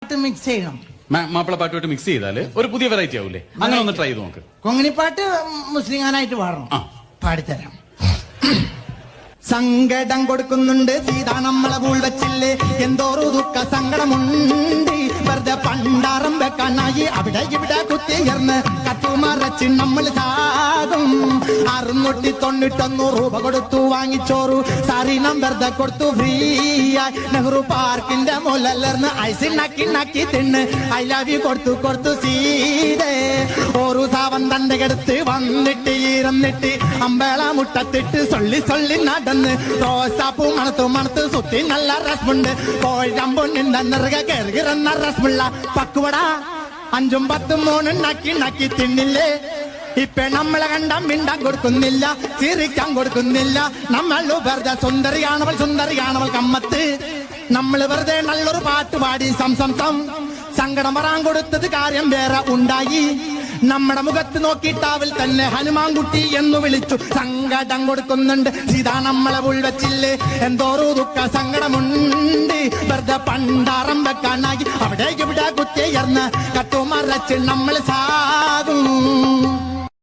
പാട്ട് മിക്സ് ചെയ്യണം. മാപ്പിളപ്പാട്ടുമായിട്ട് മിക്സ് ചെയ്താല് ഒരു പുതിയ വെറൈറ്റി ആവൂലേ? അങ്ങനെ ഒന്ന് ട്രൈ ചെയ്ത് നോക്ക്. കൊങ്ങിണിപ്പാട്ട് മുസ്ലിം ഗാനായിട്ട് പാടണം. പാടിത്തരാം. സങ്കടം കൊടുക്കുന്നുണ്ട് സീതാ നമ്മളെ പൂൾ വെച്ചില്ലേ, എന്തോരു ദുഃഖ സങ്കടമുണ്ട്. വെറുതെ പണ്ടാറം വെക്കാനായി അവിടെ ഇവിടെ കുത്തിയർന്ന് കത്തുമറച്ച് നമ്മൾ സാകും. 691 രൂപ കൊടുത്തു വാങ്ങിച്ചോറു സാരീനം വെറുതെ കൊടുത്തു ഫ്രീ ആയി. നെഹ്റു പാർക്കിന്റെ മുലർന്ന് ഐസ് നക്കി തിന്ന് ഐ ലവ് യു കൊടുത്തു സീതേ. ഒരു സാവൻ തന്റെ കെടുത്ത് വന്നിട്ട് ഇരുന്നിട്ട് അമ്പേള മുട്ടത്തിട്ട് സൊള്ളി നടന്ന് റോസാപ്പൂ മണത്ത് സുത്തി നല്ല രസമുണ്ട്. കോഴമ്പൊണ്ണിന്റെ നിറക കയറുന്ന രസമുള്ള പക്കുവട 5ഉം 10ഉം 3 നക്കി തിന്നില്ലേ. ഇപ്പൊ നമ്മളെ കണ്ട മിണ്ടാൻ കൊടുക്കുന്നില്ല, ചിരിക്കാൻ കൊടുക്കുന്നില്ല. നമ്മൾ വെറുതെ സുന്ദരിയാണവൾ കമ്മത്ത്. നമ്മൾ വെറുതെ നല്ലൊരു പാട്ട് പാടി സങ്കടം വരാൻ കൊടുത്തത് കാര്യം വേറെ ഉണ്ടായി. നമ്മുടെ മുഖത്ത് നോക്കിയിട്ടാവിൽ തന്നെ ഹനുമാൻകുട്ടി എന്ന് വിളിച്ചു. സങ്കടം കൊടുക്കുന്നുണ്ട് സീതാ നമ്മളെ പൂൾ വെച്ചില്ലേ, എന്തോരു ദുഃഖ സങ്കടമുണ്ട്. വെറുതെ പണ്ടാറം വെക്കാനായി അവിടെ ഇവിടെ കുത്തിയർന്ന് കത്തുമറച്ച് നമ്മൾ സാകും.